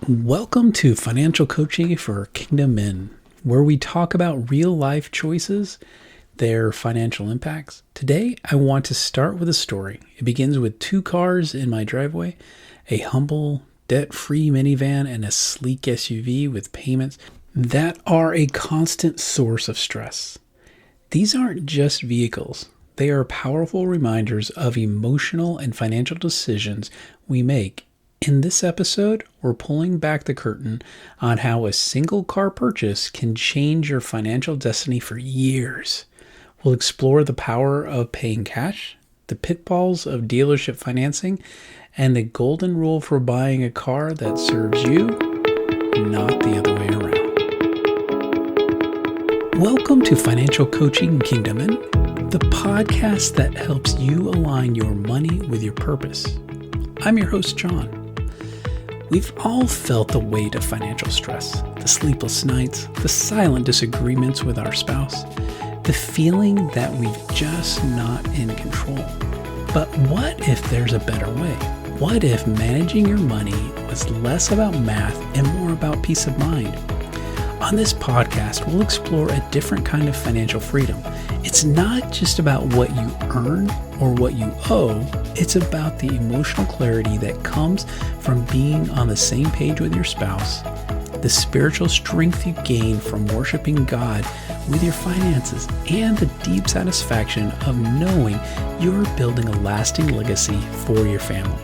Welcome to Financial Coaching for Kingdom Men, where we talk about real life choices, their financial impacts. Today, I want to start with a story. It begins with two cars in my driveway, a humble, debt-free minivan, and a sleek SUV with payments that are a constant source of stress. These aren't just vehicles. They are powerful reminders of emotional and financial decisions we make. In this episode, we're pulling back the curtain on how a single car purchase can change your financial destiny for years. We'll explore the power of paying cash, the pitfalls of dealership financing, and the golden rule for buying a car that serves you, not the other way around. Welcome to Financial Coaching Kingdom, the podcast that helps you align your money with your purpose. I'm your host, John. We've all felt the weight of financial stress, the sleepless nights, the silent disagreements with our spouse, the feeling that we're just not in control. But what if there's a better way? What if managing your money was less about math and more about peace of mind? On this podcast, we'll explore a different kind of financial freedom. It's not just about what you earn or what you owe. It's about the emotional clarity that comes from being on the same page with your spouse, the spiritual strength you gain from worshiping God with your finances, and the deep satisfaction of knowing you're building a lasting legacy for your family.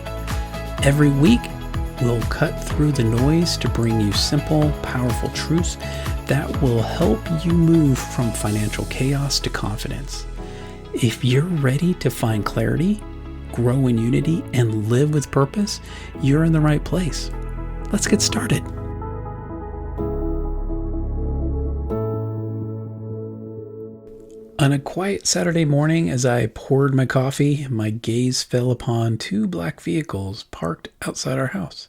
Every week, we'll cut through the noise to bring you simple, powerful truths that will help you move from financial chaos to confidence. If you're ready to find clarity, grow in unity, and live with purpose, you're in the right place. Let's get started. On a quiet Saturday morning, as I poured my coffee, my gaze fell upon two black vehicles parked outside our house.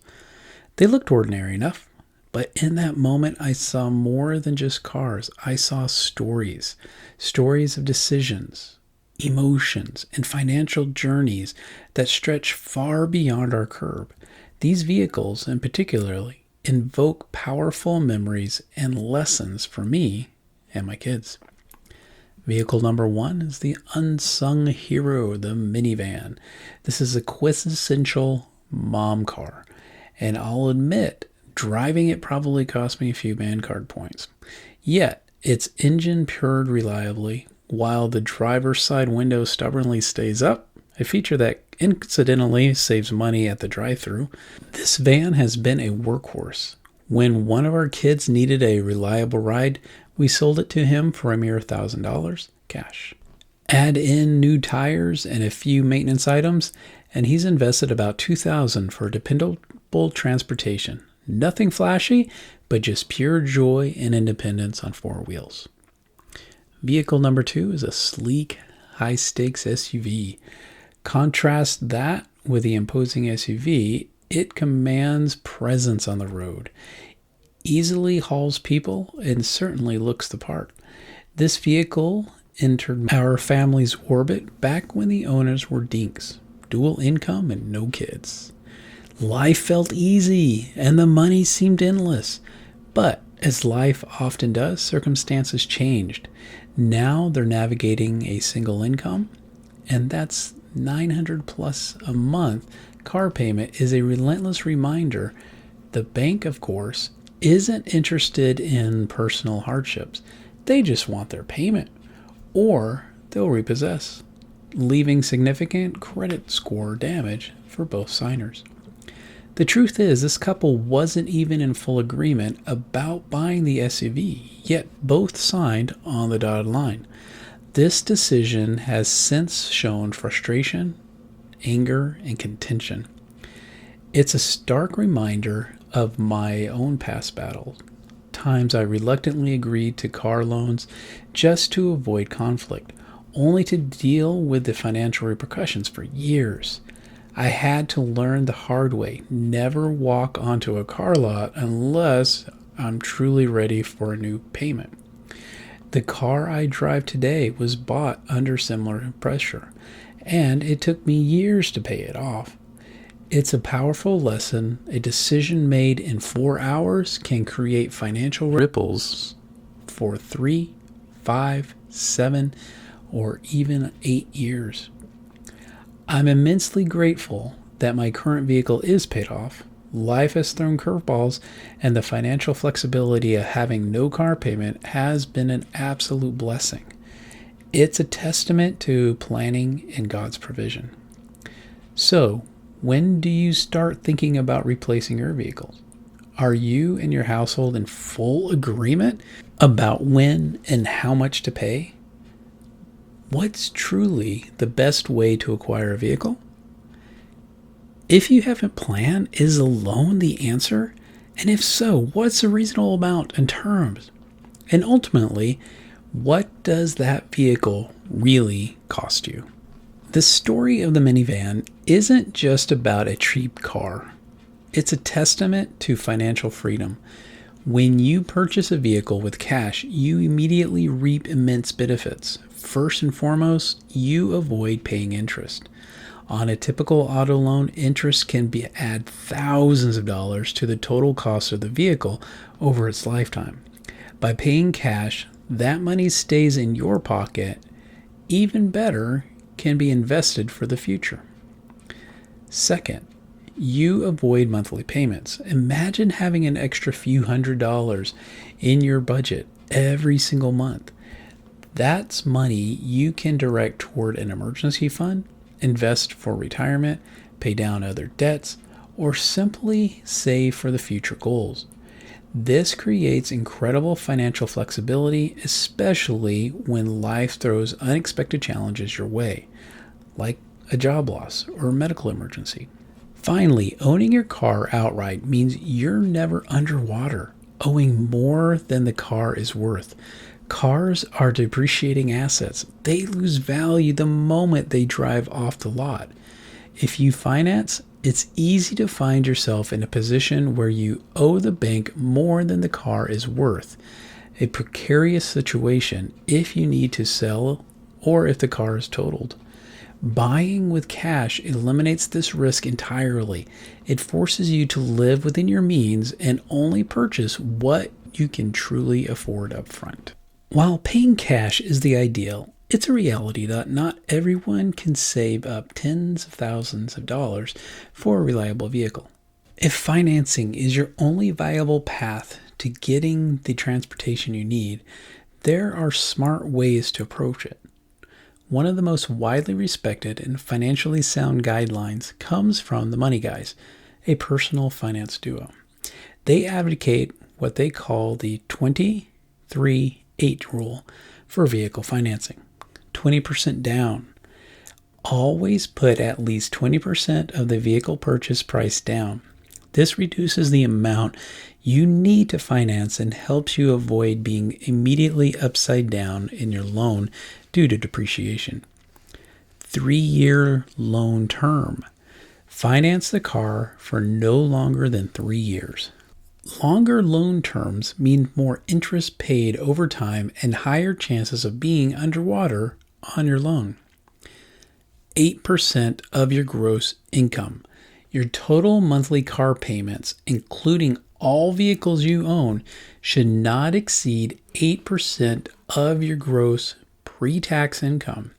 They looked ordinary enough, but in that moment, I saw more than just cars. I saw stories of decisions, emotions, and financial journeys that stretch far beyond our curb. These vehicles, in particular, invoke powerful memories and lessons for me and my kids. Vehicle number one is the unsung hero, the minivan. This is a quintessential mom car, and I'll admit, driving it probably cost me a few man card points. Yet, its engine purred reliably, while the driver's side window stubbornly stays up, a feature that incidentally saves money at the drive-thru. This van has been a workhorse. When one of our kids needed a reliable ride, we sold it to him for a mere $1,000 cash. Add in new tires and a few maintenance items, and he's invested about $2,000 for dependable transportation. Nothing flashy, but just pure joy and independence on four wheels. Vehicle number two is a sleek, high-stakes SUV. Contrast that with the imposing SUV, it commands presence on the road, easily hauls people, and certainly looks the part. This vehicle entered our family's orbit back when the owners were dinks, dual income and no kids. Life felt easy and the money seemed endless, but as life often does, circumstances changed. Now they're navigating a single income, and that's $900 plus a month. Car payment is a relentless reminder. The bank, of course, isn't interested in personal hardships. They just want their payment, or they'll repossess, leaving significant credit score damage for both signers. The truth is, this couple wasn't even in full agreement about buying the SUV, yet both signed on the dotted line. This decision has since shown frustration, anger, and contention. It's a stark reminder of my own past battles, times I reluctantly agreed to car loans just to avoid conflict, only to deal with the financial repercussions for years. I had to learn the hard way. Never walk onto a car lot unless I'm truly ready for a new payment. The car I drive today was bought under similar pressure, and it took me years to pay it off. It's a powerful lesson. A decision made in 4 hours can create financial ripples for 3, 5, 7, or even 8 years. I'm immensely grateful that my current vehicle is paid off. Life has thrown curveballs, and the financial flexibility of having no car payment has been an absolute blessing. It's a testament to planning and God's provision. So, when do you start thinking about replacing your vehicles? Are you and your household in full agreement about when and how much to pay? What's truly the best way to acquire a vehicle? If you haven't planned, is a loan the answer? And if so, what's a reasonable amount in terms? And ultimately, what does that vehicle really cost you? The story of the minivan isn't just about a cheap car. It's a testament to financial freedom. When you purchase a vehicle with cash, you immediately reap immense benefits. First and foremost, you avoid paying interest. On a typical auto loan, interest can add thousands of dollars to the total cost of the vehicle over its lifetime. By paying cash, that money stays in your pocket. Even better, can be invested for the future. Second, you avoid monthly payments. Imagine having an extra few $100s in your budget every single month. That's money you can direct toward an emergency fund, invest for retirement, pay down other debts, or simply save for the future goals. This creates incredible financial flexibility, especially when life throws unexpected challenges your way, like a job loss or a medical emergency. Finally, owning your car outright means you're never underwater, owing more than the car is worth. Cars are depreciating assets. They lose value the moment they drive off the lot. If you finance, it's easy to find yourself in a position where you owe the bank more than the car is worth. A precarious situation if you need to sell or if the car is totaled. Buying with cash eliminates this risk entirely. It forces you to live within your means and only purchase what you can truly afford up front. While paying cash is the ideal, it's a reality that not everyone can save up tens of thousands of dollars for a reliable vehicle. If financing is your only viable path to getting the transportation you need, there are smart ways to approach it. One of the most widely respected and financially sound guidelines comes from the Money Guys, a personal finance duo. They advocate what they call the 23-8 rule for vehicle financing. 20% down. Always put at least 20% of the vehicle purchase price down. This reduces the amount you need to finance and helps you avoid being immediately upside down in your loan due to depreciation. 3-year loan term. Finance the car for no longer than 3 years. Longer loan terms mean more interest paid over time and higher chances of being underwater on your loan. 8% of your gross income. Your total monthly car payments, including all vehicles you own, should not exceed 8% of your gross pre-tax income.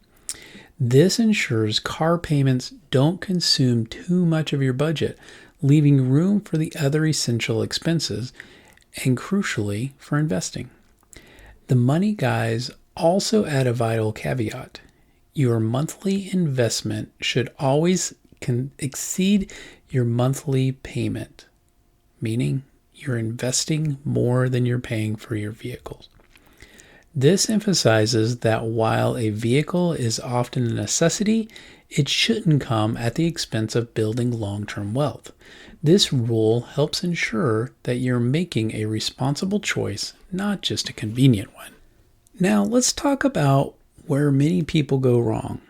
This ensures car payments don't consume too much of your budget, leaving room for the other essential expenses and, crucially, for investing. The Money Guys also add a vital caveat. Your monthly investment should always exceed your monthly payment, meaning you're investing more than you're paying for your vehicles. This emphasizes that while a vehicle is often a necessity, it shouldn't come at the expense of building long-term wealth. This rule helps ensure that you're making a responsible choice, not just a convenient one. Now, let's talk about where many people go wrong.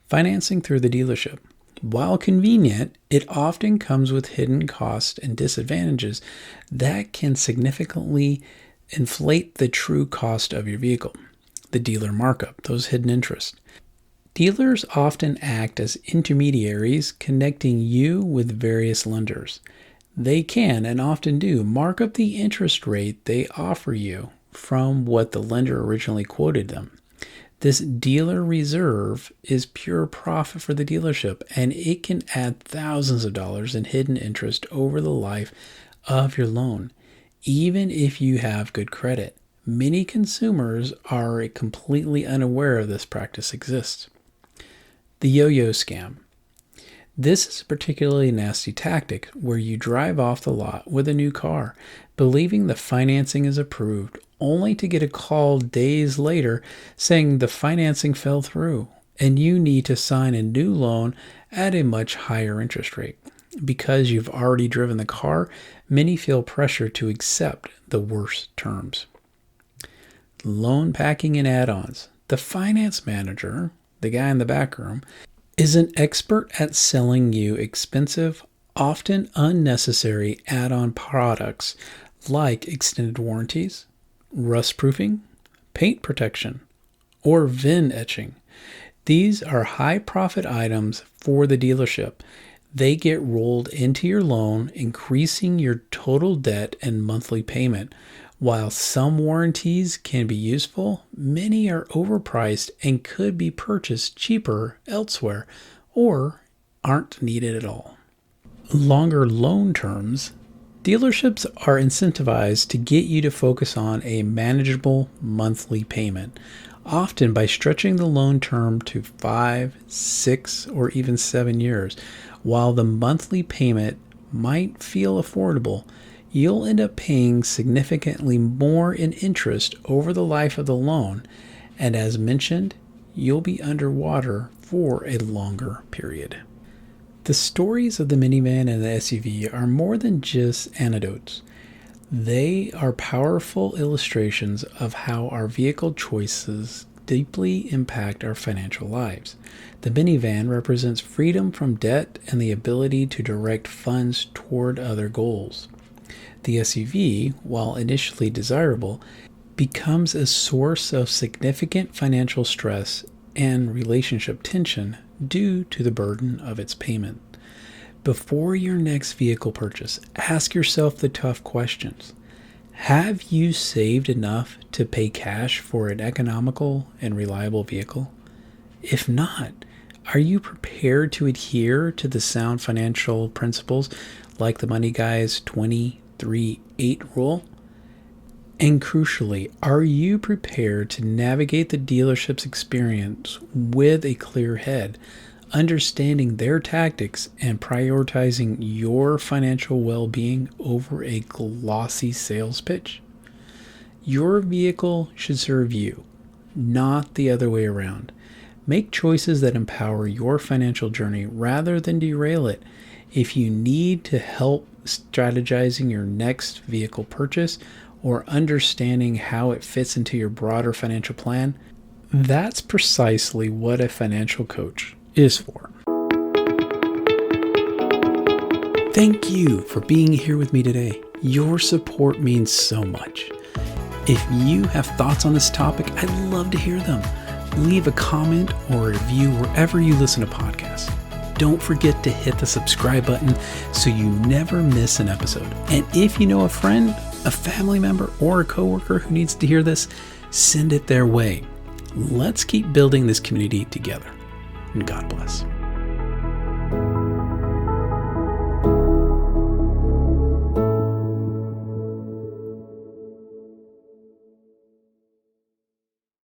Financing through the dealership. While convenient, it often comes with hidden costs and disadvantages that can significantly inflate the true cost of your vehicle. The dealer markup, those hidden interests. Dealers often act as intermediaries, connecting you with various lenders. They can and often do mark up the interest rate they offer you from what the lender originally quoted them. This dealer reserve is pure profit for the dealership, and it can add thousands of dollars in hidden interest over the life of your loan, even if you have good credit. Many consumers are completely unaware this practice exists. The yo-yo scam. This is a particularly nasty tactic where you drive off the lot with a new car, believing the financing is approved, only to get a call days later saying the financing fell through and you need to sign a new loan at a much higher interest rate. Because you've already driven the car, many feel pressure to accept the worst terms. Loan packing and add-ons. The finance manager, the guy in the back room, is an expert at selling you expensive, often unnecessary add-on products like extended warranties, rust proofing, paint protection, or VIN etching. These are high profit items for the dealership. They get rolled into your loan, increasing your total debt and monthly payment. While some warranties can be useful, many are overpriced and could be purchased cheaper elsewhere or aren't needed at all. Longer loan terms. Dealerships are incentivized to get you to focus on a manageable monthly payment, often by stretching the loan term to 5, 6, or even 7 years. While the monthly payment might feel affordable, you'll end up paying significantly more in interest over the life of the loan, and as mentioned, you'll be underwater for a longer period. The stories of the minivan and the SUV are more than just anecdotes. They are powerful illustrations of how our vehicle choices deeply impact our financial lives. The minivan represents freedom from debt and the ability to direct funds toward other goals. The SUV, while initially desirable, becomes a source of significant financial stress and relationship tension due to the burden of its payment. Before your next vehicle purchase, ask yourself the tough questions. Have you saved enough to pay cash for an economical and reliable vehicle? If not, are you prepared to adhere to the sound financial principles like the Money Guy's 20-3-8 rule? And crucially, are you prepared to navigate the dealership's experience with a clear head, understanding their tactics and prioritizing your financial well-being over a glossy sales pitch? Your vehicle should serve you, not the other way around. Make choices that empower your financial journey rather than derail it. If you need to help strategizing your next vehicle purchase or understanding how it fits into your broader financial plan, that's precisely what a financial coach is for. Thank you for being here with me today. Your support means so much. If you have thoughts on this topic, I'd love to hear them. Leave a comment or a review wherever you listen to podcasts. Don't forget to hit the subscribe button so you never miss an episode. And if you know a friend, a family member, or a coworker who needs to hear this, send it their way. Let's keep building this community together. And God bless.